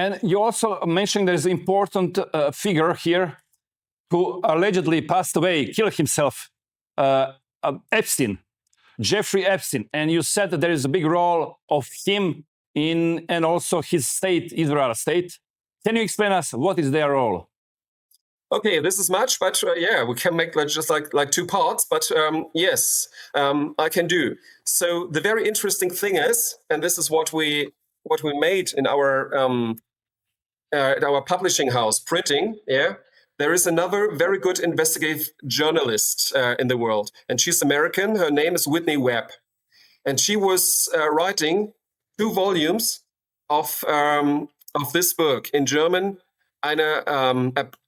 And you also mentioned there's an important figure here who allegedly passed away, killed himself, Epstein, Jeffrey Epstein. And you said that there is a big role of him in, and also his state, Israel state. Can you explain us what is their role? Okay, this is much, but yeah, we can make just like two parts. But yes, I can do. So the very interesting thing is, and this is what we made in our publishing house, printing. Yeah, there is another very good investigative journalist in the world, and she's American. Her name is Whitney Webb, and she was writing 2 volumes of this book in German. Eine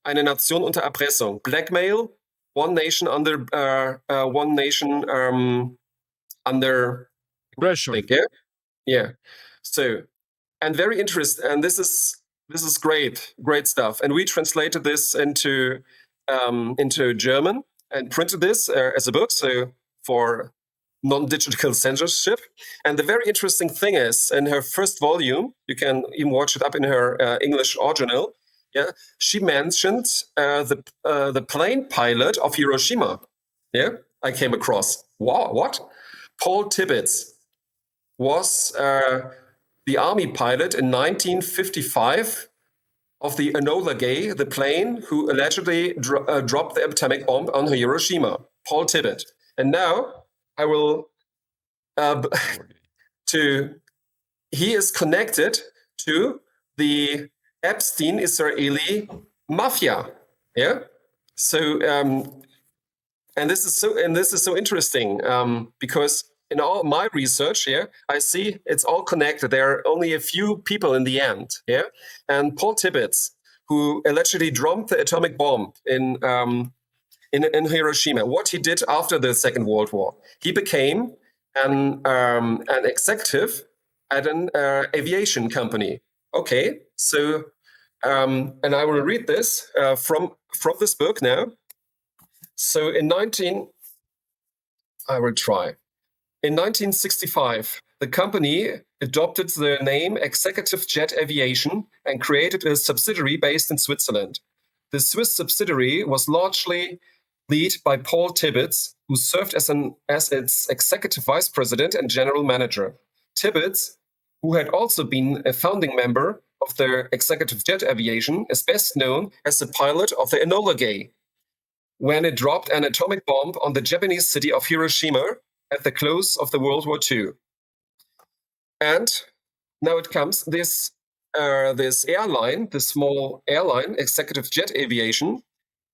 Nation unter Erpressung, Blackmail, One Nation under under pressure. Yeah. So, and very interesting. And this is great stuff. And we translated this into German and printed this as a book. So for non-digital censorship. And the very interesting thing is, in her first volume, you can even watch it up in her English original. Yeah, she mentioned the plane pilot of Hiroshima. Yeah, I came across. Wow, what? Paul Tibbets was the army pilot in 1955 of the Enola Gay, the plane who allegedly dropped the atomic bomb on Hiroshima. Paul Tibbet. And now I will he is connected to the Epstein Israeli mafia. Yeah. So and this is so interesting because in all my research, yeah, I see it's all connected. There are only a few people in the end. Yeah. And Paul Tibbets, who allegedly dropped the atomic bomb in Hiroshima, what he did after the Second World War, he became an executive at an aviation company. Okay, so and I will read this from this book now. So in 1965, the company adopted the name Executive Jet Aviation and created a subsidiary based in Switzerland. The Swiss subsidiary was largely led by Paul Tibbets, who served as its executive vice president and general manager. Tibbets, who had also been a founding member of the Executive Jet Aviation, is best known as the pilot of the Enola Gay, when it dropped an atomic bomb on the Japanese city of Hiroshima at the close of the World War II. And now it comes, this airline, this small airline, Executive Jet Aviation,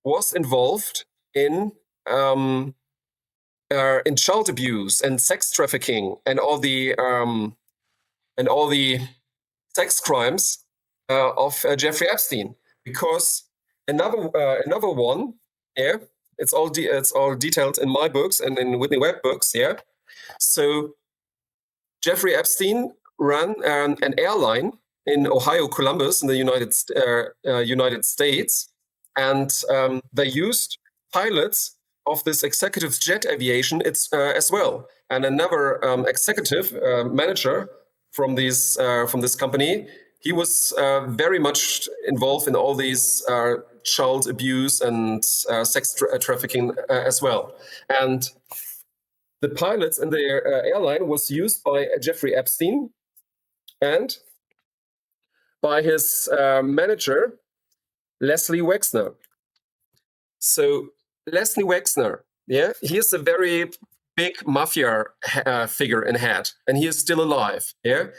was involved in child abuse and sex trafficking and all the sex crimes of Jeffrey Epstein. Because another one, yeah, it's all detailed in my books and in Whitney Webb books, yeah. So Jeffrey Epstein ran an airline in Ohio, Columbus, in the United States, and they used pilots of this Executive Jet Aviation as well. And another executive manager from this company, he was very much involved in all these child abuse and sex trafficking as well. And the pilots in the airline was used by Jeffrey Epstein and by his manager, Leslie Wexner. So Leslie Wexner, yeah, he is a very big mafia figure and head, and he is still alive. Yeah,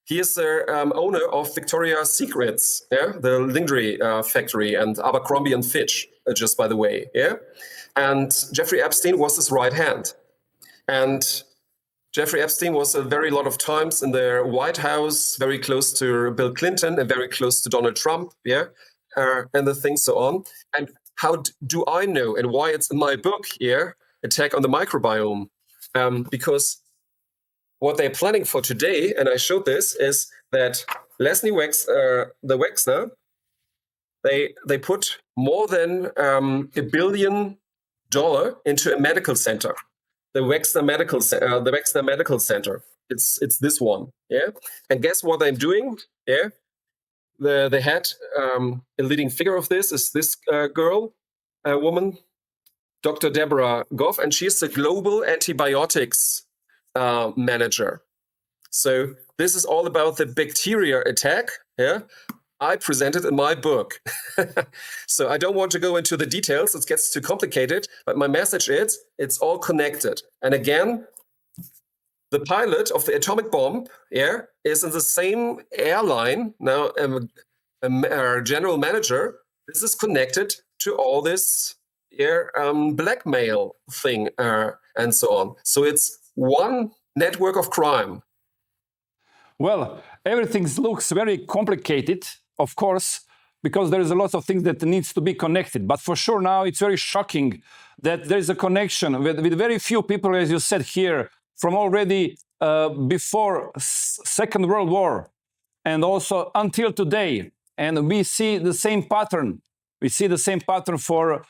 he is the owner of Victoria's Secrets, yeah, the lingerie factory, and Abercrombie and Fitch, just by the way. Yeah, and Jeffrey Epstein was his right hand, and Jeffrey Epstein was a very lot of times in the White House, very close to Bill Clinton and very close to Donald Trump. Yeah, and the things so on. And how do I know and why it's in my book here, Attack on the Microbiome? Because what they're planning for today, and I showed this, is that Leslie Wexner, they put more than $1 billion into a medical center, the Wexner Medical Center. It's this one, yeah. And guess what I'm doing? Yeah, the head, a leading figure of this is this woman, Dr. Deborah Goff, and she's the global antibiotics manager. So this is all about the bacteria attack. Yeah, I presented in my book. So I don't want to go into the details. It gets too complicated. But my message is, it's all connected. And again, the pilot of the atomic bomb, yeah, is in the same airline now. General manager. This is connected to all this blackmail thing and so on. So it's one network of crime. Well, everything looks very complicated, of course, because there is a lot of things that needs to be connected. But for sure now it's very shocking that there is a connection with very few people, as you said here, from already before Second World War and also until today. And we see the same pattern. We see the same pattern for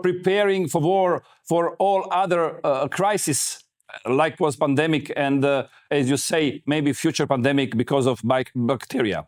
preparing for war, for all other crises, like was pandemic and, as you say, maybe future pandemic because of bacteria.